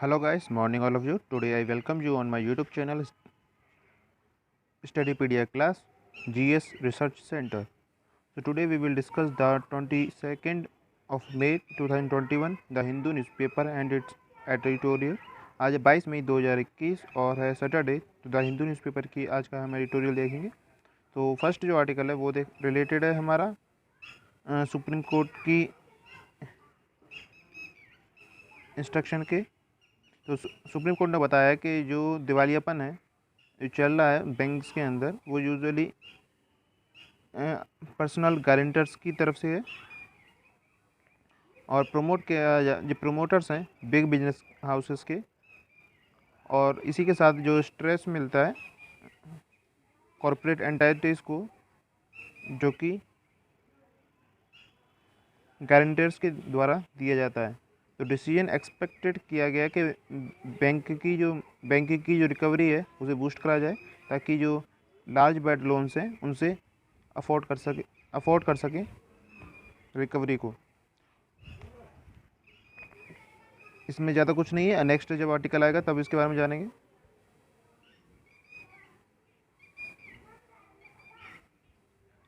Hello guys, morning all of you. Today I welcome you on my YouTube channel Studypedia class GS Research Center. So today we will discuss the 22nd of May 2021 The Hindu newspaper and its editorial. आज 22 मई 2021 और है Saturday, तो the Hindu newspaper की आज का हम editorial देखेंगे। तो फर्स्ट जो आर्टिकल है वो रिलेटेड है हमारा सुप्रीम कोर्ट की इंस्ट्रक्शन के। तो सुप्रीम कोर्ट ने बताया कि जो दिवालियापन है जो चल रहा है बैंक्स के अंदर वो यूजुअली पर्सनल गारंटर्स की तरफ से है और प्रमोट किया जो प्रमोटर्स हैं बिग बिजनेस हाउसेस के, और इसी के साथ जो स्ट्रेस मिलता है कॉरपोरेट एंटाइटीज़ को जो कि गारंटर्स के द्वारा दिया जाता है। तो डिसीजन एक्सपेक्टेड किया गया कि बैंक की जो रिकवरी है उसे बूस्ट करा जाए ताकि जो लार्ज बैड लोन्स हैं उनसे अफोर्ड कर सके रिकवरी को। इसमें ज़्यादा कुछ नहीं है, नेक्स्ट जब आर्टिकल आएगा तब इसके बारे में जानेंगे।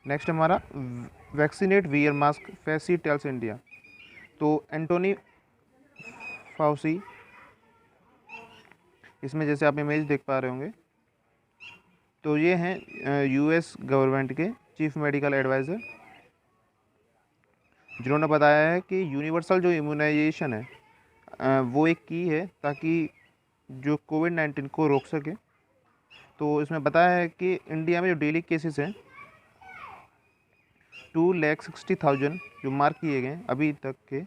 नेक्स्ट हमारा vaccinate wear mask फैसी tales India. तो एंटोनी फाउसी, इसमें जैसे आप इमेज देख पा रहे होंगे, तो ये हैं यूएस गवर्नमेंट के चीफ मेडिकल एडवाइज़र, जिन्होंने बताया है कि यूनिवर्सल जो इम्यूनाइजेशन है वो एक की है ताकि जो कोविड-19 को रोक सके। तो इसमें बताया है कि इंडिया में जो डेली केसेस हैं 2,60,000 जो मार्क किए गए अभी तक के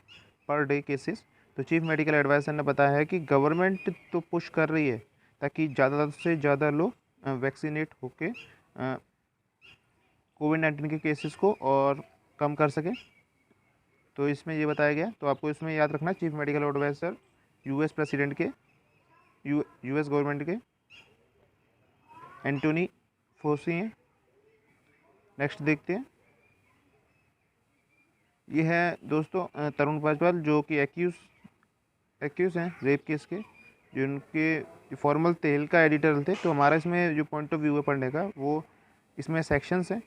पर डे केसेस। तो चीफ मेडिकल एडवाइज़र ने बताया है कि गवर्नमेंट तो पुश कर रही है ताकि ज़्यादा से ज़्यादा लोग वैक्सीनेट होके कोविड-19 के केसेस को और कम कर सकें। तो इसमें ये बताया गया, तो आपको इसमें याद रखना chief medical adviser US president के यूएस गवर्नमेंट के एंटोनी फॉसी हैं। नेक्स्ट देखते हैं, ये है दोस्तों तरुण पासवान जो कि एक्यूज हैं रेप केस के, जो उनके फॉर्मल तेल का एडिटर थे। तो हमारा इसमें जो पॉइंट ऑफ व्यू है पढ़ने का वो इसमें सेक्शंस हैं।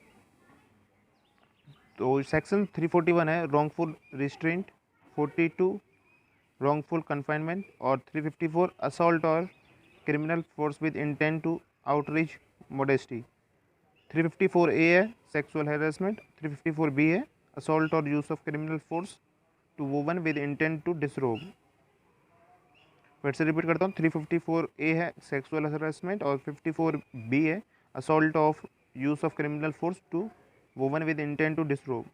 तो सेक्शन 341 है रॉन्गफुल रिस्ट्रेंट, 42 रॉन्गफुल कन्फाइनमेंट और 354 असॉल्ट और criminal force with intent to outreach modesty. 354 A है सेक्सुअल हैरेसमेंट, 354 बी है असॉल्ट और use of criminal force to woman with intent to disrobe. फिर से रिपीट करता हूँ, 354 ए है सेक्सुअल हैरेसमेंट और 54 बी है assault of use of criminal force to woman with intent to disrobe.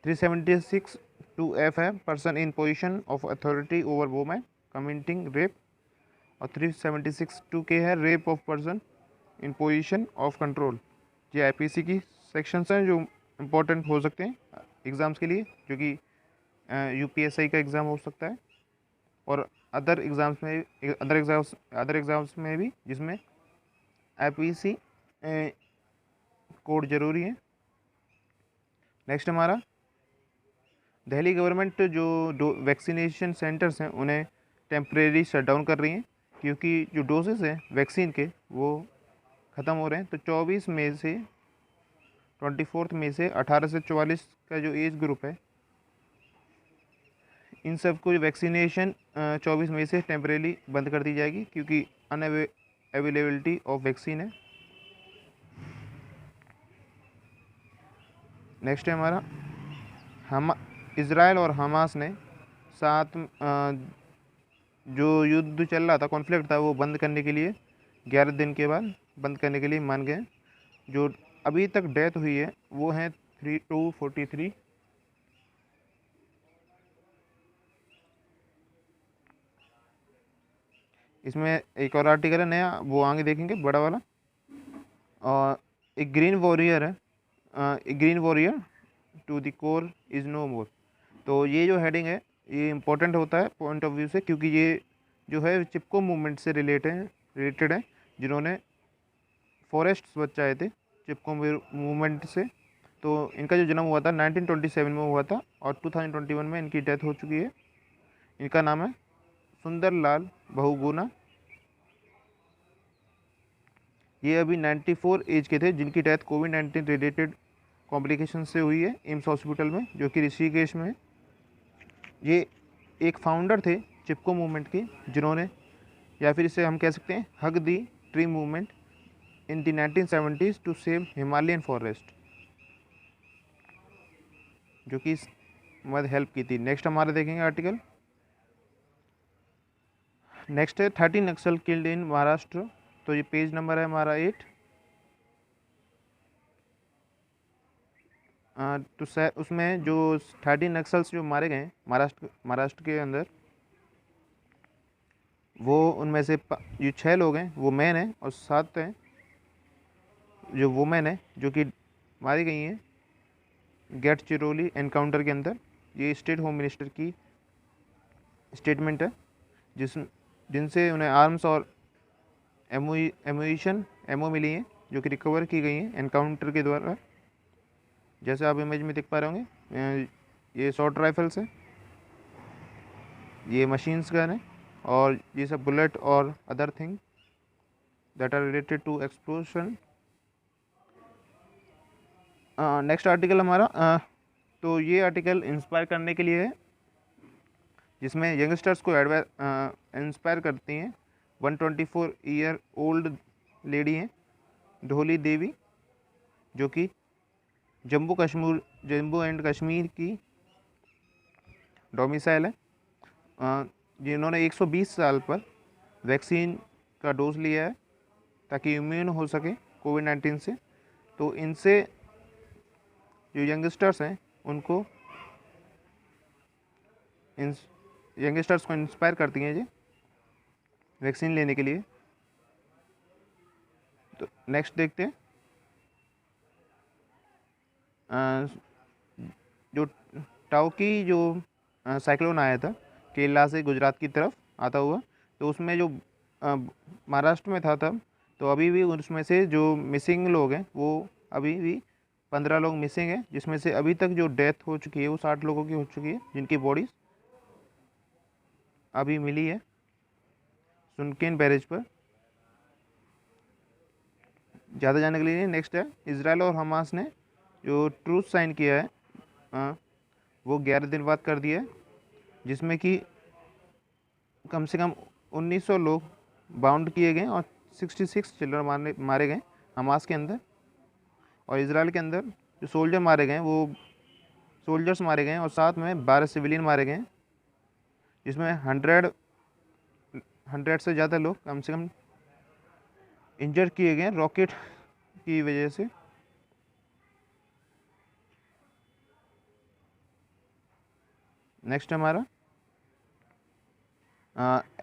376 two F है person in position of authority over women committing rape, और 376 two K है rape of person in position of control. ये IPC की sections हैं जो important हो सकते हैं एग्ज़ाम्स के लिए, जो कि यूपीएससी का एग्ज़ाम हो सकता है और अदर एग्ज़ाम्स में भी जिसमें आईपीसी कोड ज़रूरी है। नेक्स्ट हमारा दिल्ली गवर्नमेंट जो वैक्सीनेशन सेंटर्स हैं उन्हें टेम्परेरी शट डाउन कर रही हैं क्योंकि जो डोजेस हैं वैक्सीन के वो ख़त्म हो रहे हैं। तो 24 मई से 24 मई से 18 से 44 का जो एज ग्रुप है इन सब को वैक्सीनेशन 24 मई से टेम्परेरी बंद कर दी जाएगी क्योंकि अवेलेबिलिटी ऑफ वैक्सीन है। नेक्स्ट है हमारा हम इज़राइल और हमास ने साथ जो युद्ध चल रहा था कॉन्फ्लिक्ट था वो बंद करने के लिए 11 दिन के बाद बंद करने के लिए मान गए। जो अभी तक डेथ हुई है वो है 243। इसमें एक और आर्टिकल है नया, वो आगे देखेंगे बड़ा वाला। और एक ग्रीन वॉरियर है, a green warrior to the core is no more. तो ये जो हेडिंग है ये इम्पोर्टेंट होता है पॉइंट ऑफ व्यू से क्योंकि ये जो है चिपको मूवमेंट से रिलेटेड है, जिन्होंने फॉरेस्ट बचाए थे चिपको मूवमेंट से। तो इनका जो जन्म हुआ था 1927 में हुआ था और 2021 में इनकी डेथ हो चुकी है। इनका नाम है सुंदर लाल बहुगुणा, ये अभी 94 एज के थे, जिनकी डेथ कोविड-19 रिलेटेड कॉम्प्लिकेशन से हुई है एम्स हॉस्पिटल में, जो कि ऋषिकेश में है। ये एक फाउंडर थे चिपको मूवमेंट के, जिन्होंने, या फिर इसे हम कह सकते हैं hug the tree movement in the 1970s to save Himalayan forest, जो कि इस मद हेल्प की थी। नेक्स्ट हमारा देखेंगे आर्टिकल। नेक्स्ट है 13 नक्सल किल्ड इन महाराष्ट्र। तो ये पेज नंबर है हमारा 8। तो उसमें जो 13 नक्सल्स जो मारे गए महाराष्ट्र के अंदर, वो उनमें से जो 6 लोग हैं वो मैन हैं और 7 हैं जो वुमेन है, जो कि मारी गई हैं गढ़चिरौली एनकाउंटर के अंदर। ये स्टेट होम मिनिस्टर की स्टेटमेंट है, जिनसे उन्हें आर्म्स और एमो मिली हैं, जो कि रिकवर की गई हैं एनकाउंटर के द्वारा। जैसे आप इमेज में देख पा रहे होंगे, ये शॉर्ट राइफल्स है, ये मशीन्स गन है, और ये सब बुलेट और other thing that are related to explosion. Next article हमारा, तो ये आर्टिकल इंस्पायर करने के लिए है, जिसमें यंगस्टर्स को इंस्पायर करती हैं। 124 ईयर ओल्ड लेडी हैं ढोली देवी, जो कि जम्मू एंड कश्मीर की डोमिसाइल है, जिन्होंने 120 साल पर वैक्सीन का डोज लिया है ताकि इम्यून हो सके कोविड-19 से। तो इनसे जो यंगस्टर्स हैं उनको यंगस्टर्स को इंस्पायर करती हैं ये वैक्सीन लेने के लिए। तो नेक्स्ट देखते हैं, जो टाउकी जो साइक्लोन आया था केरला से गुजरात की तरफ आता हुआ, तो उसमें जो महाराष्ट्र में था तब, तो अभी भी उसमें से जो मिसिंग लोग हैं वो अभी भी 15 लोग मिसिंग हैं, जिसमें से अभी तक जो डेथ हो चुकी है वो 60 लोगों की हो चुकी है, जिनकी बॉडीज अभी मिली है सुनकेन बैरेज पर। ज़्यादा जानने के लिए नेक्स्ट है, इसराइल और हमास ने जो ट्रूथ साइन किया है वो 11 दिन बाद कर दिया है, जिसमें कि कम से कम 1900 लोग बाउंड किए गए और 66 चिल्ड्रन मारे गए हमास के अंदर। और इसराइल के अंदर जो सोल्जर मारे गए वो सोल्जर्स मारे गए और साथ में 12 सिविलियन मारे गए, जिसमें 100 से ज़्यादा लोग कम से कम इंजर किए गए रॉकेट की वजह से। नेक्स्ट हमारा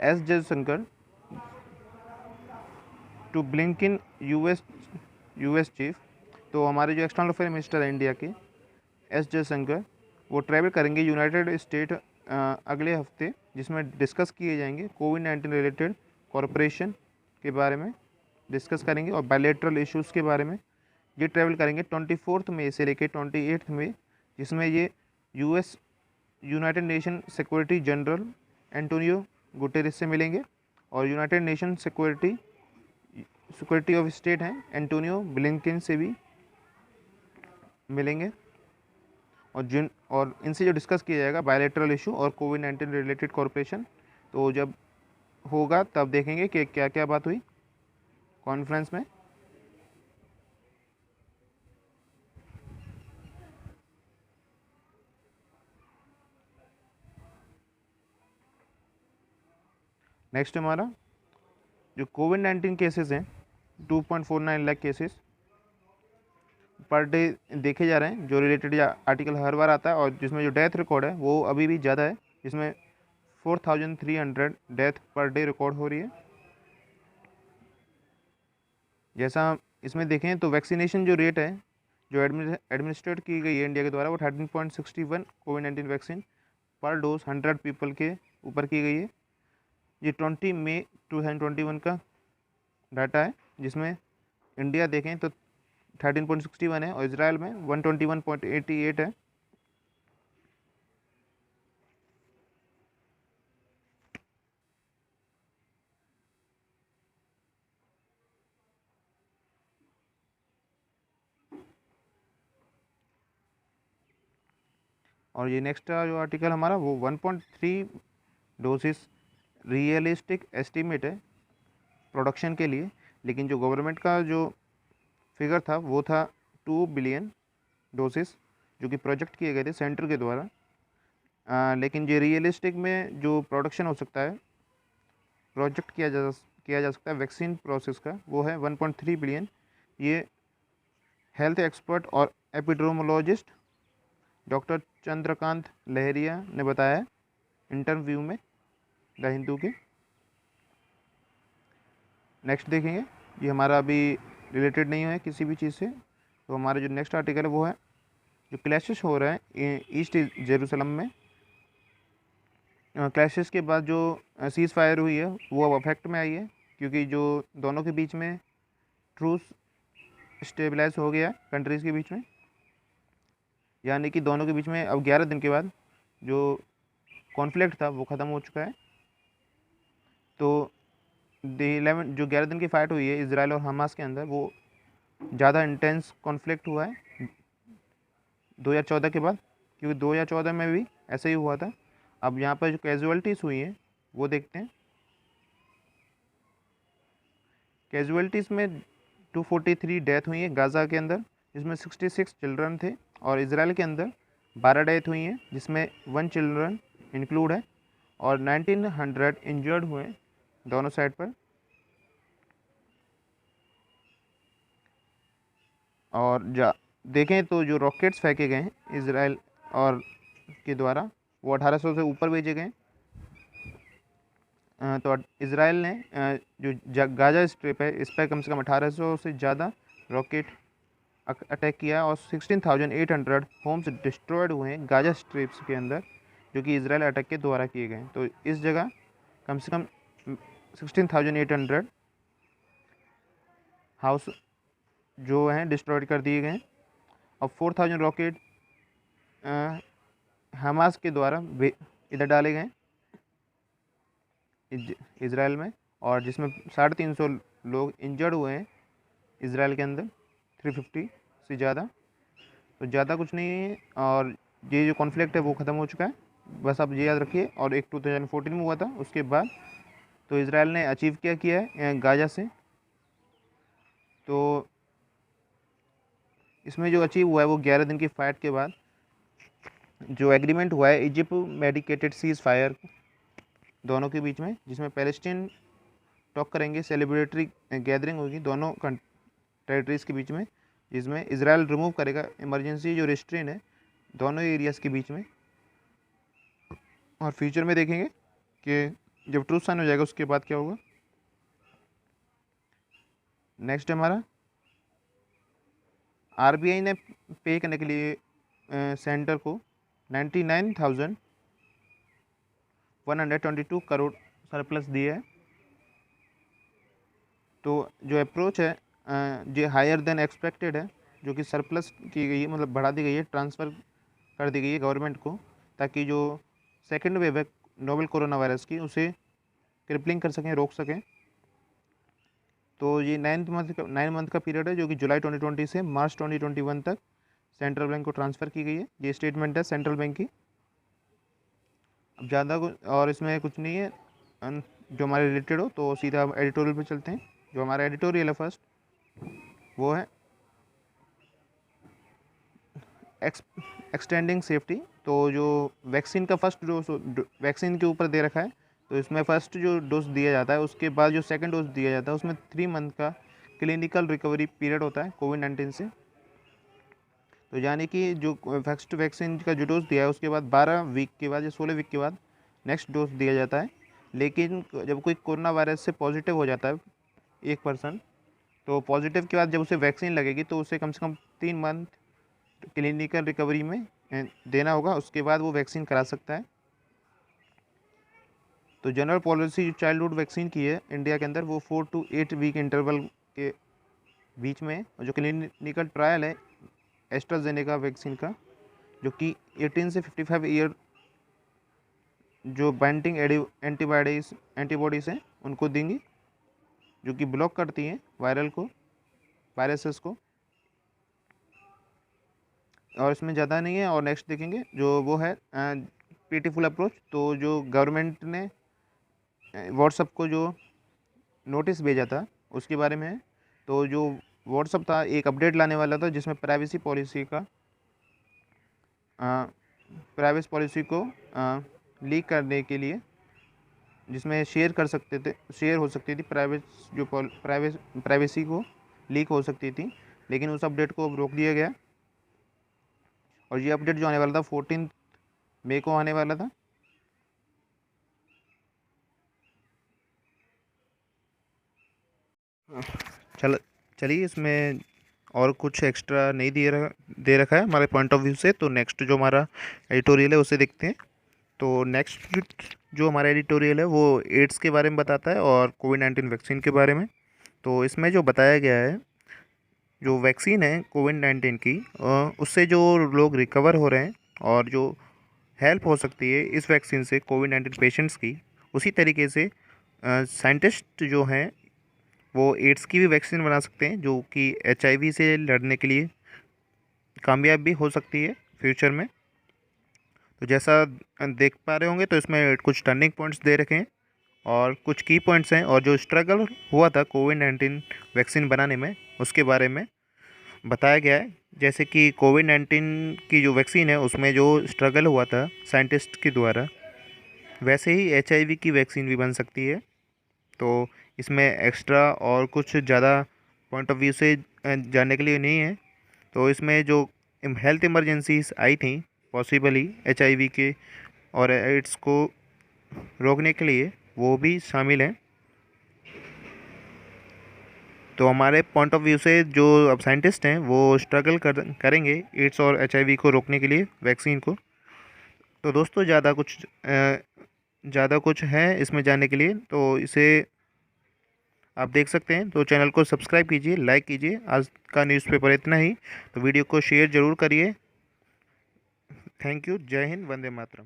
S Jaishankar to Blinken US chief. तो हमारे जो एक्सटर्नल अफेयर मिनिस्टर है इंडिया के एस जयशंकर, वो ट्रैवल करेंगे यूनाइटेड स्टेट अगले हफ्ते, जिसमें डिस्कस किए जाएंगे कोविड-19 रिलेटेड कॉरपोरेशन के बारे में डिस्कस करेंगे और बायलैटरल इश्यूज़ के बारे में। ये ट्रैवल करेंगे 24 मई से लेकर 28 मई, जिसमें ये United nation security general Antonio Guterres से मिलेंगे और United nation security of state हैं एंटोनियो ब्लिंकन से भी मिलेंगे। और इनसे जो डिस्कस किया जाएगा बायलैटरल इशू और कोविड-19 रिलेटेड कॉर्पोरेशन। तो जब होगा तब देखेंगे कि क्या क्या बात हुई कॉन्फ्रेंस में। नेक्स्ट हमारा जो कोविड-19 केसेस हैं 2.49 लाख केसेस पर डे देखे जा रहे हैं, जो रिलेटेड आर्टिकल हर बार आता है, और जिसमें जो डेथ रिकॉर्ड है वो अभी भी ज़्यादा है, जिसमें 4300 डेथ पर डे रिकॉर्ड हो रही है। जैसा इसमें देखें तो वैक्सीनेशन जो रेट है जो एडमिनिस्ट्रेट की गई है इंडिया के द्वारा वो 13.61 कोविड-19 वैक्सीन पर डोज 100 पीपल के ऊपर की गई है। ये 20 मई 2021 का डाटा है, जिसमें इंडिया देखें तो 13.61 है और इजराइल में 121.88 है। और ये नेक्स्ट जो आर्टिकल हमारा वो 1.3 डोसेस रियलिस्टिक एस्टीमेट है प्रोडक्शन के लिए, लेकिन जो गवर्नमेंट का जो फिगर था वो था 2 बिलियन डोसेस जो कि प्रोजेक्ट किए गए थे सेंटर के द्वारा। लेकिन ये रियलिस्टिक में जो प्रोडक्शन हो सकता है, प्रोजेक्ट किया जा सकता है वैक्सीन प्रोसेस का, वो है 1.3 बिलियन। ये हेल्थ एक्सपर्ट और एपिड्रोमोलॉजिस्ट डॉक्टर चंद्रकांत लहरिया ने बताया है इंटरव्यू में द हिंदू के। नेक्स्ट देखेंगे, ये हमारा अभी रिलेटेड नहीं है किसी भी चीज़ से, तो हमारा जो नेक्स्ट आर्टिकल है वो है जो क्लैशेस हो रहे हैं ईस्ट जेरूसलम में। क्लैशेस के बाद जो सीज़ फायर हुई है वो अब अफेक्ट में आई है, क्योंकि जो दोनों के बीच में ट्रूस स्टेबलाइज हो गया कंट्रीज़ के बीच में, यानी कि दोनों के बीच में अब 11 दिन के बाद जो कॉन्फ्लिक्ट था वो ख़त्म हो चुका है। तो जो 11 दिन की फ़ाइट हुई है इजराइल और हमास के अंदर, वो ज़्यादा इंटेंस कॉन्फ्लिक्ट हुआ है 2014 के बाद, क्योंकि 2014 में भी ऐसे ही हुआ था। अब यहाँ पर जो कैजुअलिटीज़ हुई हैं वो देखते हैं। कैजुअलिटीज़ में 243 डेथ हुई है गाज़ा के अंदर, जिसमें 66 चिल्ड्रन थे, और इजराइल के अंदर 12 डेथ हुई हैं जिसमें 1 चिल्ड्रन इंक्लूड है, और 1900 इंजर्ड हुए दोनों साइड पर। और देखें तो जो रॉकेट्स फेंके गए हैं इजराइल और के द्वारा वो 1800 से ऊपर भेजे गए। तो इजराइल ने जो गाजा स्ट्रिप है इस पर कम से कम 1800 से ज़्यादा रॉकेट अटैक किया, और 16,800 होम्स डिस्ट्रॉयड हुए हैं गाजा स्ट्रिप्स के अंदर, जो कि इजराइल अटैक के द्वारा किए गए। तो इस जगह कम से कम 16,800 हाउस जो हैं डिस्ट्रॉयड कर दिए गए, और 4,000 रॉकेट हमास के द्वारा इधर डाले गए इजराइल में, और जिसमें 350 लोग इंजर्ड हुए हैं इजराइल के अंदर, 350 से ज़्यादा। तो ज़्यादा कुछ नहीं है, और ये जो कॉन्फ्लिक्ट है वो ख़त्म हो चुका है, बस आप ये याद रखिए। और एक 2014 में हुआ था, उसके बाद तो इजराइल ने अचीव क्या किया है गाजा से, तो इसमें जो अचीव हुआ है वो 11 दिन की फाइट के बाद जो एग्रीमेंट हुआ है इजिप्ट मेडिकेटेड सीज फायर दोनों के बीच में, जिसमें पैलेस्टीन टॉक करेंगे, सेलिब्रेटरी गैदरिंग होगी दोनों टेरिटरीज़ के बीच में, जिसमें इजराइल रिमूव करेगा इमरजेंसी जो रेस्ट्रेन है दोनों एरियाज़ के बीच में। और फ्यूचर में देखेंगे कि जब ट्रूथ साइन हो जाएगा उसके बाद क्या होगा। नेक्स्ट हमारा आरबीआई ने पे करने के लिए सेंटर को 99,122 करोड़ सरप्लस दिए है। तो जो अप्रोच है जो हायर देन एक्सपेक्टेड है, जो कि सरप्लस की गई है, मतलब बढ़ा दी गई है, ट्रांसफ़र कर दी गई है गवर्नमेंट को, ताकि जो सेकेंड वेव है नोवेल कोरोना वायरस की उसे क्रिपलिंग कर सकें, रोक सकें। तो ये 9 मंथ का पीरियड है, जो कि जुलाई 2020 से मार्च 2021 तक सेंट्रल बैंक को ट्रांसफ़र की गई है। ये स्टेटमेंट है सेंट्रल बैंक की। अब ज़्यादा कुछ और इसमें कुछ नहीं है जो हमारे रिलेटेड हो, तो सीधा हम एडिटोरियल पे चलते हैं। जो हमारा एडिटोरियल है फर्स्ट, वो है एक्सटेंडिंग सेफ्टी। तो जो वैक्सीन का फर्स्ट डोज वैक्सीन के ऊपर दे रखा है, तो इसमें फर्स्ट जो डोज दिया जाता है उसके बाद जो सेकंड डोज दिया जाता है उसमें 3 मंथ का क्लिनिकल रिकवरी पीरियड होता है कोविड-19 से। तो यानी कि जो फर्स्ट वैक्सीन का जो डोज दिया है उसके बाद 12 वीक के बाद या 16 वीक के बाद नेक्स्ट डोज दिया जाता है। लेकिन जब कोई कोरोना वायरस से पॉजिटिव हो जाता है एक पर्सन, तो पॉजिटिव के बाद जब उसे वैक्सीन लगेगी तो उसे कम से कम 3 मंथ क्लिनिकल रिकवरी में देना होगा, उसके बाद वो वैक्सीन करा सकता है। तो जनरल पॉलिसी जो चाइल्डहुड वैक्सीन की है इंडिया के अंदर, वो 4 to 8 वीक इंटरवल के बीच में, और जो क्लिनिकल ट्रायल है एस्ट्राजेनेका वैक्सीन का, जो कि 18 से 55 ईयर जो बाइंडिंग एंटीबॉडीज़ हैं उनको देंगी, जो कि ब्लॉक करती हैं वायरसेस को। और इसमें ज़्यादा नहीं है। और नेक्स्ट देखेंगे जो वो है पीटीफुल अप्रोच। तो जो गवर्नमेंट ने व्हाट्सअप को जो नोटिस भेजा था उसके बारे में है। तो जो व्हाट्सअप था एक अपडेट लाने वाला था जिसमें प्राइवेसी पॉलिसी को लीक करने के लिए, जिसमें शेयर हो सकती थी प्राइवेसी को लीक हो सकती थी, लेकिन उस अपडेट को अब रोक दिया गया। और ये अपडेट जो आने वाला था 14 मई को आने वाला था। चलिए इसमें और कुछ एक्स्ट्रा नहीं दे रखा है हमारे पॉइंट ऑफ व्यू से। तो नेक्स्ट जो हमारा एडिटोरियल है उसे देखते हैं। तो नेक्स्ट जो हमारा एडिटोरियल है वो एड्स के बारे में बताता है और कोविड-19 वैक्सीन के बारे में। तो इसमें जो बताया गया है, जो वैक्सीन है कोविड-19 की, उससे जो लोग रिकवर हो रहे हैं और जो हेल्प हो सकती है इस वैक्सीन से कोविड-19 पेशेंट्स की, उसी तरीके से साइंटिस्ट जो हैं वो एड्स की भी वैक्सीन बना सकते हैं, जो कि HIV से लड़ने के लिए कामयाब भी हो सकती है फ्यूचर में। तो जैसा देख पा रहे होंगे तो इसमें कुछ टर्निंग पॉइंट्स दे रखे हैं और कुछ की पॉइंट्स हैं, और जो स्ट्रगल हुआ था कोविड-19 वैक्सीन बनाने में उसके बारे में बताया गया है। जैसे कि कोविड-19 की जो वैक्सीन है उसमें जो स्ट्रगल हुआ था साइंटिस्ट के द्वारा, वैसे ही HIV की वैक्सीन भी बन सकती है। तो इसमें एक्स्ट्रा और कुछ ज़्यादा पॉइंट ऑफ व्यू से जानने के लिए नहीं है। तो इसमें जो हेल्थ इमरजेंसीज आई थी पॉसिबली HIV के और एड्स को रोकने के लिए, वो भी शामिल हैं। तो हमारे पॉइंट ऑफ व्यू से जो अब साइंटिस्ट हैं वो स्ट्रगल करेंगे एड्स और HIV को रोकने के लिए वैक्सीन को। तो दोस्तों ज़्यादा कुछ है इसमें जानने के लिए, तो इसे आप देख सकते हैं। तो चैनल को सब्सक्राइब कीजिए, लाइक कीजिए। आज का न्यूज़पेपर इतना ही। तो वीडियो को शेयर ज़रूर करिए। Thank you. जय हिंद, वंदे मातरम।